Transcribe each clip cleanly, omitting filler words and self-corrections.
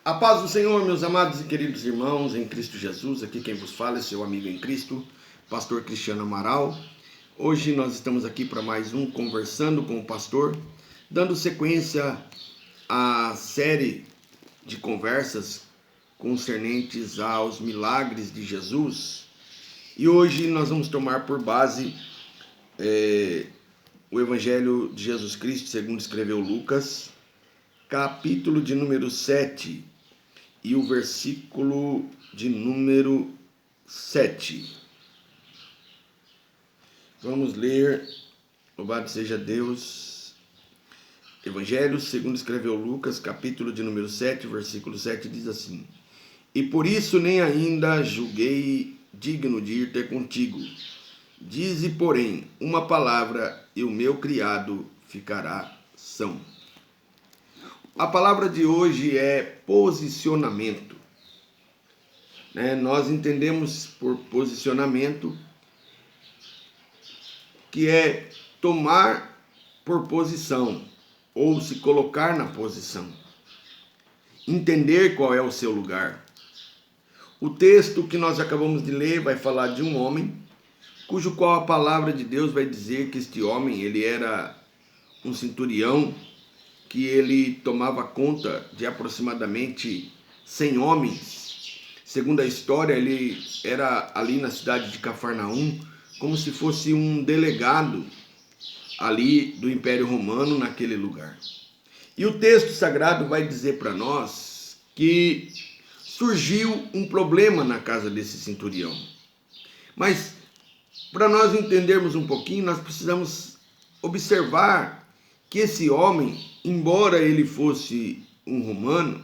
A paz do Senhor, meus amados e queridos irmãos em Cristo Jesus. Aqui quem vos fala é seu amigo em Cristo, pastor Cristiano Amaral. Hoje nós estamos aqui para mais um Conversando com o Pastor, dando sequência à série de conversas concernentes aos milagres de Jesus. E hoje nós vamos tomar por base o Evangelho de Jesus Cristo, segundo escreveu Lucas, capítulo de número 7 e o versículo de número 7. Vamos ler, louvado seja Deus. Evangelho segundo escreveu Lucas, capítulo de número 7, versículo 7, diz assim: E por isso nem ainda julguei digno de ir ter contigo. Dize, porém, uma palavra e o meu criado ficará são. A palavra de hoje é posicionamento. Nós entendemos por posicionamento que é tomar por posição ou se colocar na posição. Entender qual é o seu lugar. O texto que nós acabamos de ler vai falar de um homem cujo qual a palavra de Deus vai dizer que este homem, ele era um centurião, que ele tomava conta de aproximadamente 100 homens. Segundo a história, ele era ali na cidade de Cafarnaum, como se fosse um delegado ali do Império Romano naquele lugar. E o texto sagrado vai dizer para nós que surgiu um problema na casa desse centurião. Mas para nós entendermos um pouquinho, nós precisamos observar que esse homem, embora ele fosse um romano,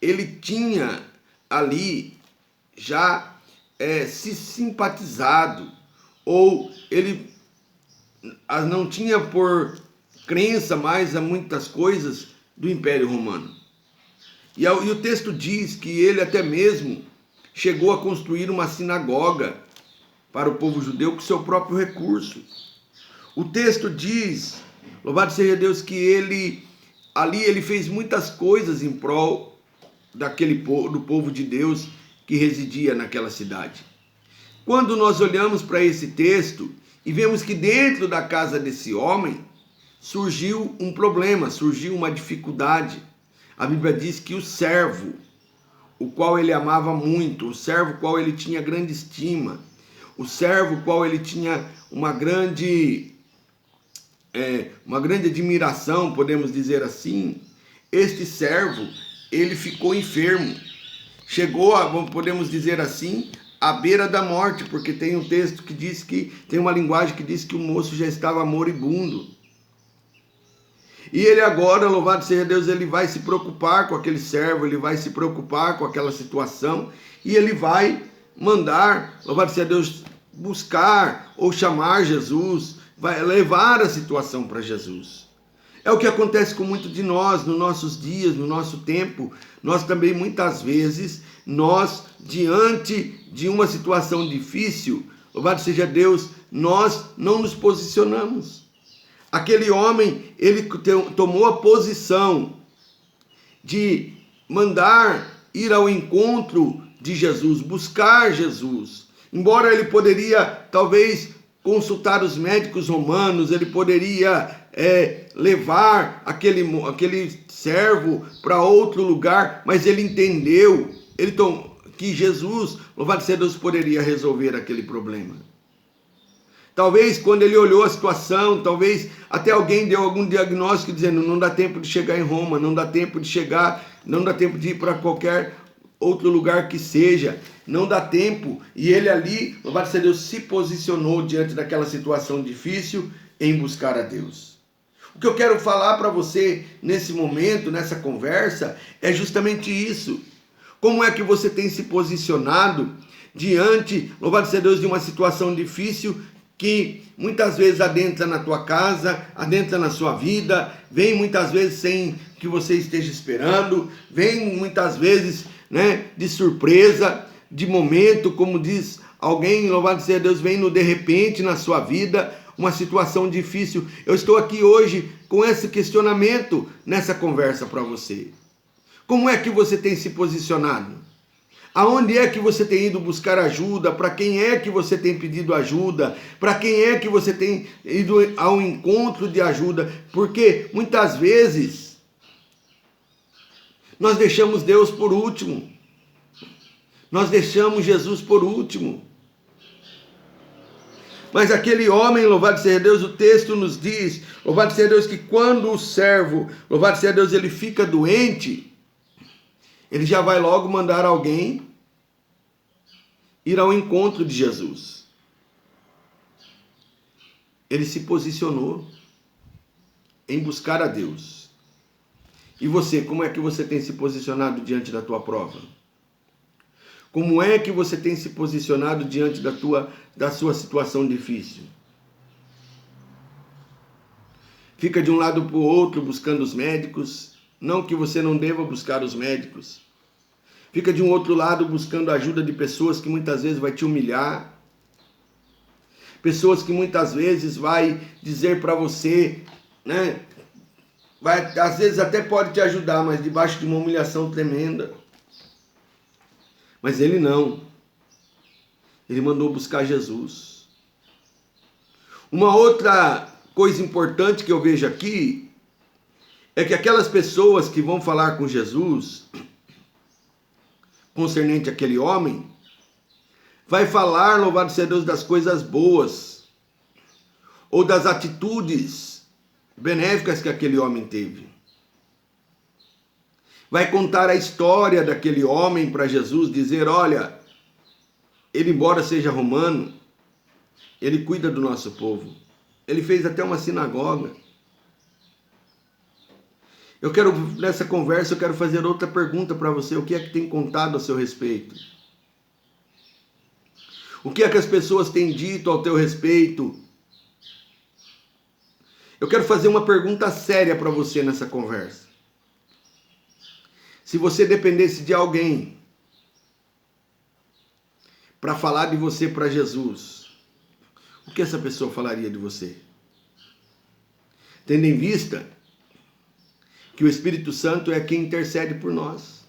ele tinha ali já se simpatizado, ou ele não tinha por crença mais a muitas coisas do Império Romano. E o texto diz que ele até mesmo chegou a construir uma sinagoga para o povo judeu com seu próprio recurso. O texto diz, louvado seja Deus, que ele fez muitas coisas em prol do povo de Deus que residia naquela cidade. Quando nós olhamos para esse texto e vemos que dentro da casa desse homem surgiu um problema, surgiu uma dificuldade. A Bíblia diz que o servo, o qual ele amava muito, o servo qual ele tinha grande estima, o servo qual ele tinha uma grande admiração, podemos dizer assim, este servo, ele ficou enfermo. Chegou podemos dizer assim, à beira da morte, porque tem um texto que diz que, tem uma linguagem que diz que o moço já estava moribundo. E ele agora, louvado seja Deus, ele vai se preocupar com aquele servo, ele vai se preocupar com aquela situação, e ele vai mandar, louvado seja Deus, buscar ou chamar Jesus, vai levar a situação para Jesus. É o que acontece com muitos de nós, nos nossos dias, no nosso tempo. Nós também, muitas vezes, diante de uma situação difícil, louvado seja Deus, nós não nos posicionamos. Aquele homem, ele tomou a posição de mandar ir ao encontro de Jesus, buscar Jesus. Embora ele poderia, talvez, consultar os médicos romanos, ele poderia levar aquele servo para outro lugar, mas ele entendeu que Jesus, louvado seja Deus, poderia resolver aquele problema. Talvez quando ele olhou a situação, talvez até alguém deu algum diagnóstico dizendo: não dá tempo de chegar em Roma, não dá tempo de ir para qualquer outro lugar que seja, não dá tempo. E ele ali, louvado seja Deus, se posicionou diante daquela situação difícil em buscar a Deus. O que eu quero falar para você nesse momento, nessa conversa, é justamente isso. Como é que você tem se posicionado diante, louvado seja Deus, de uma situação difícil que muitas vezes adentra na tua casa, adentra na sua vida, vem muitas vezes sem que você esteja esperando, vem muitas vezes de surpresa, de momento, como diz alguém, louvado seja Deus, vem no de repente na sua vida, uma situação difícil. Eu estou aqui hoje com esse questionamento nessa conversa para você. Como é que você tem se posicionado? Aonde é que você tem ido buscar ajuda? Para quem é que você tem pedido ajuda? Para quem é que você tem ido ao encontro de ajuda? Porque muitas vezes nós deixamos Deus por último. Nós deixamos Jesus por último. Mas aquele homem, louvado seja Deus, o texto nos diz, louvado seja Deus, que quando o servo, louvado seja Deus, ele fica doente, ele já vai logo mandar alguém ir ao encontro de Jesus. Ele se posicionou em buscar a Deus. E você, como é que você tem se posicionado diante da tua prova? Como é que você tem se posicionado diante da sua situação difícil? Fica de um lado para o outro buscando os médicos. Não que você não deva buscar os médicos. Fica de um outro lado buscando a ajuda de pessoas que muitas vezes vai te humilhar. Pessoas que muitas vezes vai dizer para você, né? Às vezes até pode te ajudar, mas debaixo de uma humilhação tremenda. Mas ele não. Ele mandou buscar Jesus. Uma outra coisa importante que eu vejo aqui é que aquelas pessoas que vão falar com Jesus, concernente àquele homem, vai falar, louvado seja Deus, das coisas boas, ou das atitudes benéficas que aquele homem teve. Vai contar a história daquele homem para Jesus, dizer, olha, ele embora seja romano, ele cuida do nosso povo. Ele fez até uma sinagoga. Nessa conversa, eu quero fazer outra pergunta para você. O que é que tem contado a seu respeito? O que é que as pessoas têm dito ao teu respeito? Eu quero fazer uma pergunta séria para você nessa conversa. Se você dependesse de alguém para falar de você para Jesus, o que essa pessoa falaria de você? Tendo em vista que o Espírito Santo é quem intercede por nós.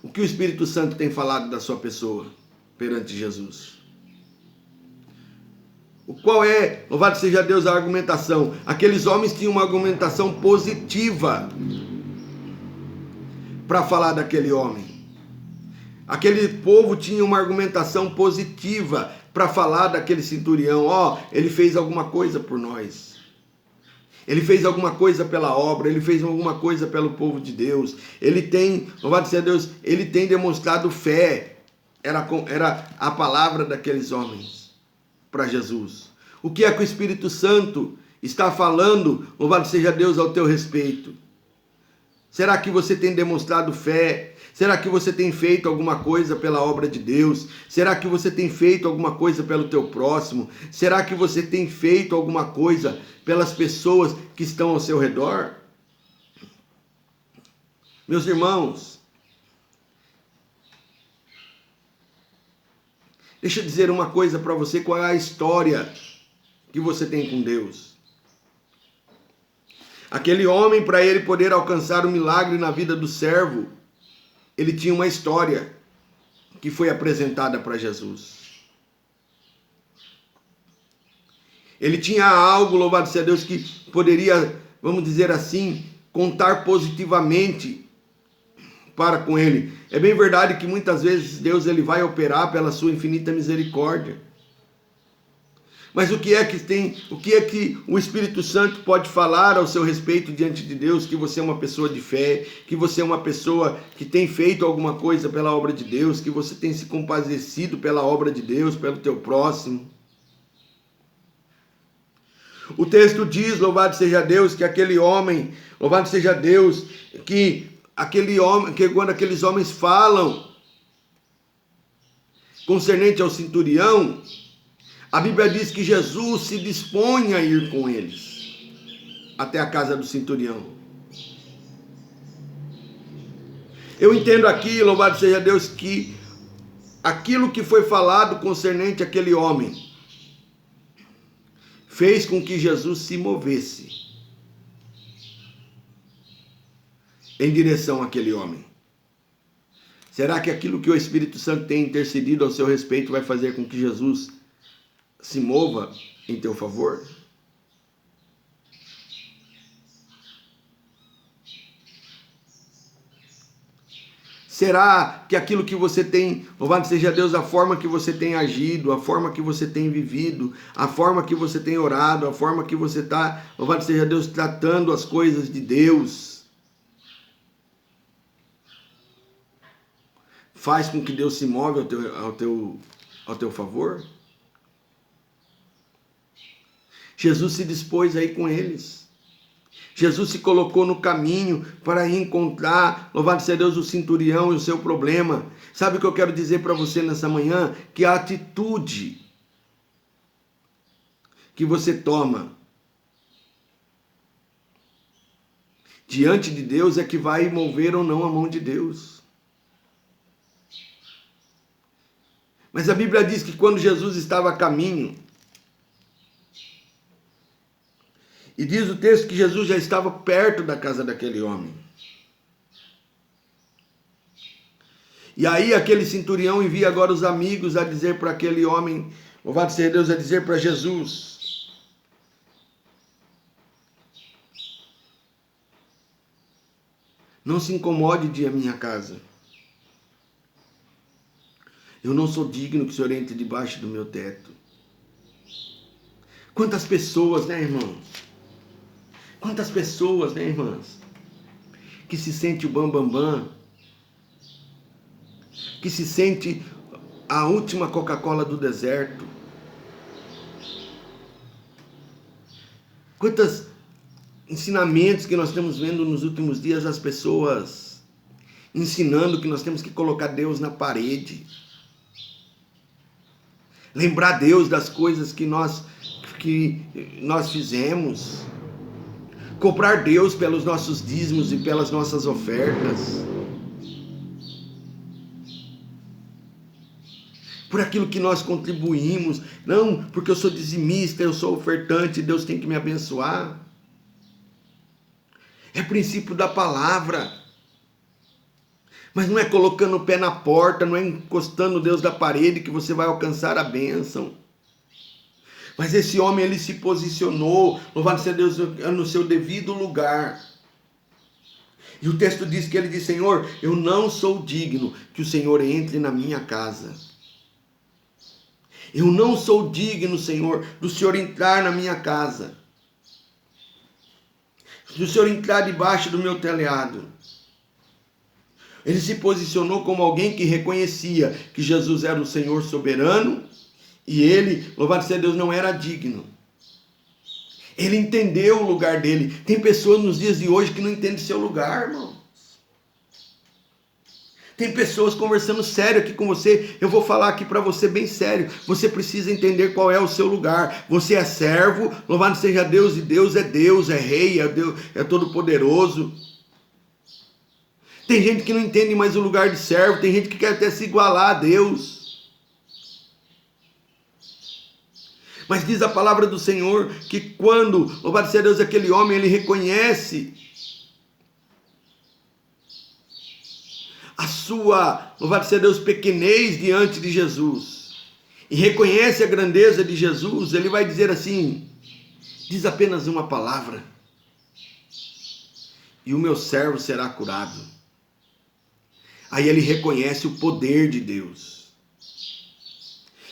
O que o Espírito Santo tem falado da sua pessoa perante Jesus? Qual é, louvado seja Deus, a argumentação? Aqueles homens tinham uma argumentação positiva para falar daquele homem. Aquele povo tinha uma argumentação positiva para falar daquele centurião. Ele fez alguma coisa por nós. Ele fez alguma coisa pela obra, ele fez alguma coisa pelo povo de Deus. Ele tem, louvado seja Deus, ele tem demonstrado fé. Era a palavra daqueles homens para Jesus. O que é que o Espírito Santo está falando, louvado seja Deus, ao teu respeito? Será que você tem demonstrado fé? Será que você tem feito alguma coisa pela obra de Deus? Será que você tem feito alguma coisa pelo teu próximo? Será que você tem feito alguma coisa pelas pessoas que estão ao seu redor? Meus irmãos, deixa eu dizer uma coisa para você, qual é a história que você tem com Deus. Aquele homem, para ele poder alcançar o milagre na vida do servo, ele tinha uma história que foi apresentada para Jesus. Ele tinha algo, louvado seja Deus, que poderia, vamos dizer assim, contar positivamente para com ele. É bem verdade que muitas vezes Deus ele vai operar pela sua infinita misericórdia. Mas o que é que o Espírito Santo pode falar ao seu respeito diante de Deus? Que você é uma pessoa de fé, que você é uma pessoa que tem feito alguma coisa pela obra de Deus, que você tem se compadecido pela obra de Deus, pelo teu próximo. O texto diz, louvado seja Deus, que aquele homem, louvado seja Deus, que quando aqueles homens falam concernente ao centurião, a Bíblia diz que Jesus se dispõe a ir com eles até a casa do centurião. Eu entendo aqui, louvado seja Deus, que aquilo que foi falado concernente àquele homem fez com que Jesus se movesse em direção àquele homem? Será que aquilo que o Espírito Santo tem intercedido ao seu respeito vai fazer com que Jesus se mova em teu favor? Será que aquilo que você tem, louvado seja Deus, a forma que você tem agido, a forma que você tem vivido, a forma que você tem orado, a forma que você está, louvado seja Deus, tratando as coisas de Deus, faz com que Deus se move ao teu favor? Jesus se dispôs aí com eles. Jesus se colocou no caminho para encontrar, louvado seja Deus, o centurião e o seu problema. Sabe o que eu quero dizer para você nessa manhã? Que a atitude que você toma diante de Deus é que vai mover ou não a mão de Deus. Mas a Bíblia diz que quando Jesus estava a caminho, e diz o texto que Jesus já estava perto da casa daquele homem. E aí aquele centurião envia agora os amigos a dizer para aquele homem, louvado seja Deus, a dizer para Jesus: não se incomode de ir à minha casa. Eu não sou digno que o Senhor entre debaixo do meu teto. Quantas pessoas, né, irmãos? Quantas pessoas, né, irmãs, que se sente o bambambam, que se sente a última Coca-Cola do deserto. Quantos ensinamentos que nós estamos vendo nos últimos dias, as pessoas ensinando que nós temos que colocar Deus na parede. Lembrar Deus das coisas que nós fizemos. Cobrar Deus pelos nossos dízimos e pelas nossas ofertas. Por aquilo que nós contribuímos. Não, porque eu sou dizimista, eu sou ofertante, Deus tem que me abençoar. É princípio da palavra. Mas não é colocando o pé na porta, não é encostando Deus da parede que você vai alcançar a bênção. Mas esse homem, ele se posicionou, louvado seja Deus, no seu devido lugar. E o texto diz que ele disse: Senhor, eu não sou digno que o Senhor entre na minha casa. Eu não sou digno, Senhor, do Senhor entrar na minha casa. Do Senhor entrar debaixo do meu telhado. Ele se posicionou como alguém que reconhecia que Jesus era o Senhor soberano. E ele, louvado seja Deus, não era digno. Ele entendeu o lugar dele. Tem pessoas nos dias de hoje que não entendem seu lugar, irmão. Tem pessoas conversando sério aqui com você. Eu vou falar aqui para você bem sério. Você precisa entender qual é o seu lugar. Você é servo, louvado seja Deus, e Deus, é rei, é Deus, é todo poderoso. Tem gente que não entende mais o lugar de servo. Tem gente que quer até se igualar a Deus. Mas diz a palavra do Senhor que quando, louvado seja Deus, aquele homem, ele reconhece a sua, louvado seja Deus, pequenez diante de Jesus, e reconhece a grandeza de Jesus, ele vai dizer assim: diz apenas uma palavra, e o meu servo será curado. Aí ele reconhece o poder de Deus.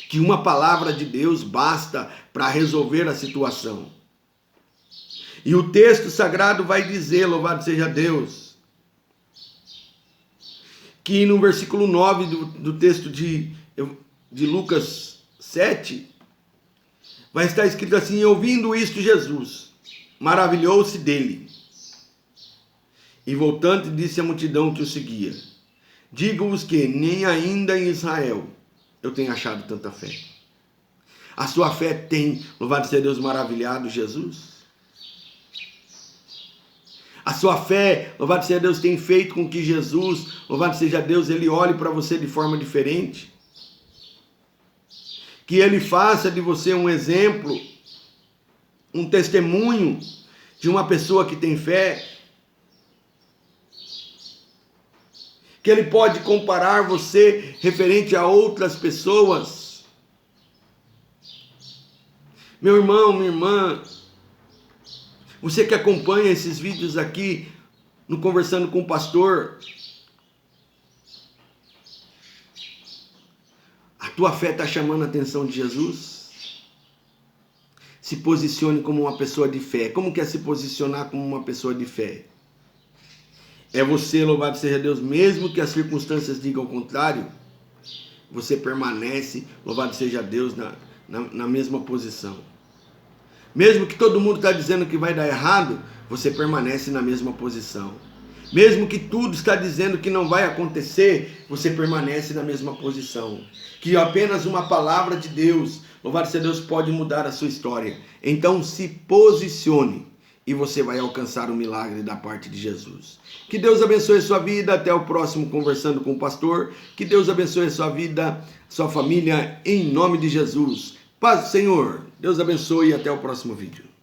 Que uma palavra de Deus basta para resolver a situação. E o texto sagrado vai dizer, louvado seja Deus, que no versículo 9 do texto de Lucas 7, vai estar escrito assim: ouvindo isto, Jesus maravilhou-se dele, e voltando disse à multidão que o seguia: digo-vos que nem ainda em Israel eu tenho achado tanta fé. A sua fé tem, louvado seja Deus, maravilhado Jesus? A sua fé, louvado seja Deus, tem feito com que Jesus, louvado seja Deus, ele olhe para você de forma diferente? Que ele faça de você um exemplo, um testemunho de uma pessoa que tem fé? que ele pode comparar você referente a outras pessoas. Meu irmão, minha irmã, você que acompanha esses vídeos aqui no Conversando com o Pastor, a tua fé está chamando a atenção de Jesus? Se posicione como uma pessoa de fé. Como que é se posicionar como uma pessoa de fé? É você, louvado seja Deus, mesmo que as circunstâncias digam o contrário, você permanece, louvado seja Deus, na mesma posição. Mesmo que todo mundo está dizendo que vai dar errado, você permanece na mesma posição. Mesmo que tudo está dizendo que não vai acontecer, você permanece na mesma posição. Que apenas uma palavra de Deus, louvado seja Deus, pode mudar a sua história. Então se posicione e você vai alcançar o milagre da parte de Jesus. Que Deus abençoe a sua vida. Até o próximo Conversando com o Pastor. Que Deus abençoe a sua vida, sua família, em nome de Jesus. Paz do Senhor. Deus abençoe e até o próximo vídeo.